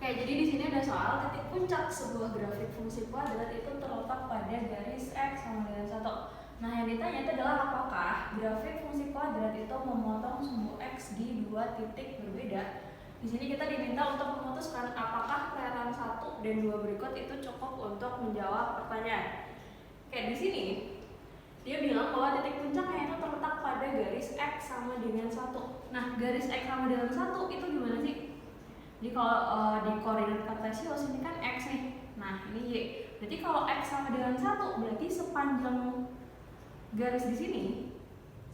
Oke, jadi di sini ada soal titik puncak sebuah grafik fungsi kuadrat itu terletak pada garis X sama dengan 1. Nah, yang ditanya itu adalah apakah grafik fungsi kuadrat itu memotong sumbu X di dua titik berbeda. Di sini kita diminta untuk memutuskan apakah pernyataan 1 dan 2 berikut itu cukup untuk menjawab pertanyaan. Oke, di sini dia bilang bahwa titik puncaknya itu terletak pada garis X sama dengan 1. Nah, garis X sama dengan 1 itu gimana sih? Jadi kalau di koordinat kartesius ini kan X nih. Nah, ini Y. Berarti kalau X sama dengan 1, berarti sepanjang garis di sini,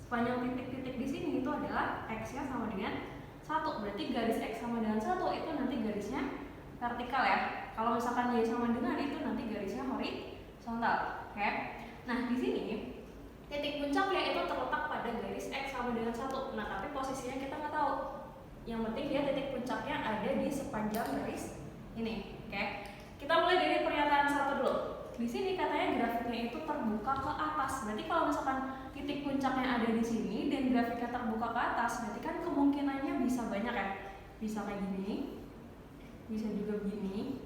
sepanjang titik-titik di sini itu adalah X-nya sama dengan 1. Berarti garis X sama dengan 1 itu nanti garisnya vertikal ya. Kalau misalkan Y sama dengan itu nanti garisnya horizontal. Oke. Nah, di sini titik puncaknya itu terletak pada garis X sama dengan 1. Nah, tapi posisinya kita nggak tahu. Yang penting dia titik puncaknya ada di sepanjang garis ini. Oke. Kita mulai dari pernyataan 1 dulu. Di sini katanya grafiknya itu terbuka ke atas. Berarti kalau misalkan titik puncaknya ada di sini dan grafiknya terbuka ke atas, berarti kan kemungkinannya bisa banyak ya. Bisa kayak gini, bisa juga begini,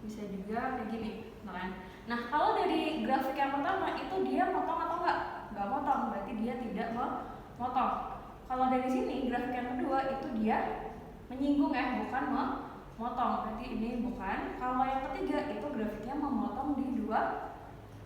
bisa juga kayak gini, Nah, kalau dari grafik yang pertama itu dia motong atau enggak? Enggak motong, berarti dia tidak memotong. Kalau dari sini grafik yang kedua itu dia menyinggung ya, bukan memotong. Berarti ini bukan. Kalau yang ketiga itu grafiknya memotong di dua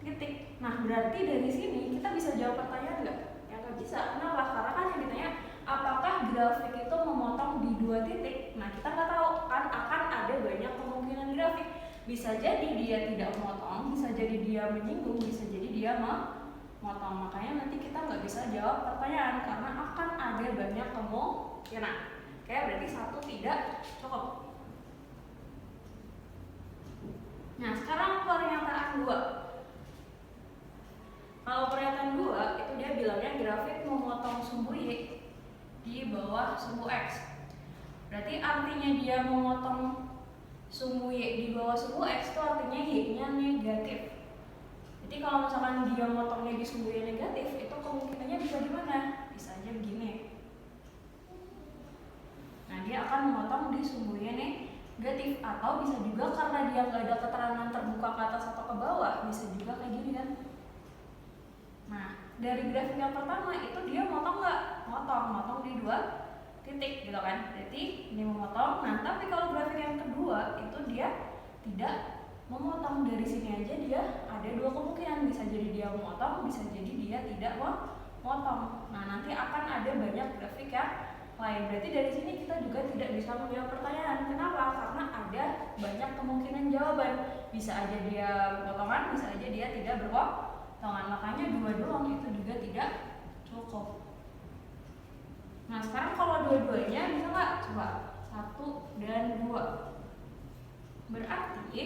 titik. Nah, berarti dari sini kita bisa jawab pertanyaan enggak? Ya nggak bisa. Kenapa? Karena kan yang ditanya apakah grafik itu memotong di dua titik. Nah, kita nggak tahu kan, akan ada banyak kemungkinan grafik. Bisa jadi dia tidak memotong, bisa jadi dia menyinggung, bisa jadi dia memotong. Makanya nanti kita nggak bisa jawab pertanyaan karena akan ada banyak kemungkinan. Oke, berarti 1 tidak cukup. Nah, sekarang pernyataan 2. Kalau pernyataan 2 itu dia bilangnya grafik memotong sumbu Y di bawah sumbu X. Berarti artinya dia memotong sumbu Y di bawah sumbu X itu artinya Y-nya negatif. Jadi kalau misalkan dia motongnya di sumbu Y negatif, itu kemungkinannya bisa gimana? Bisa aja begini. Nah, dia akan memotong di sumbu Y negatif. Atau bisa juga karena dia nggak ada keterangan terbuka ke atas atau ke bawah, bisa juga kayak gini kan. Nah, dari grafik yang pertama itu dia motong nggak? Motong di dua titik gitu kan. Berarti ini memotong. Nah, tapi kalau grafik yang kedua itu dia tidak memotong. Dari sini aja dia ada dua kemungkinan, bisa jadi dia memotong, bisa jadi dia tidak memotong. Nah, nanti akan ada banyak grafik yang lain. Berarti dari sini kita juga tidak bisa menjawab pertanyaan. Kenapa? Karena ada banyak kemungkinan jawaban. Bisa aja dia potongan, bisa aja dia tidak berpotongan. Makanya 2 doang itu juga tidak cukup. Nah, sekarang kalau dua-duanya bisa nggak? Coba 1 dan 2. Berarti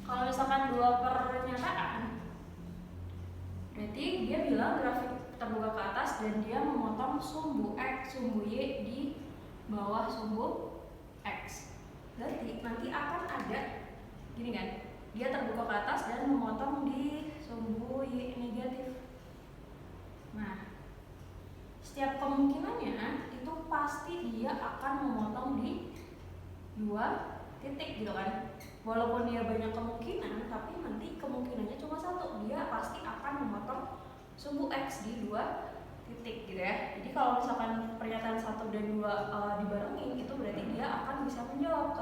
kalau misalkan 2 pernyataan, berarti dia bilang grafik terbuka ke atas dan dia memotong sumbu X, sumbu Y di bawah sumbu X. Berarti nanti akan ada gini kan, dia terbuka ke atas dan memotong di sumbu Y negatif. Nah, setiap kemungkinannya itu pasti dia akan memotong di dua titik gitu kan. Walaupun dia banyak kemungkinan, tapi nanti kemungkinannya cuma 1. Dia pasti akan memotong sumbu X di dua titik gitu ya. Jadi kalau misalkan pernyataan 1 dan 2 dibarengin, itu berarti dia akan bisa menjawab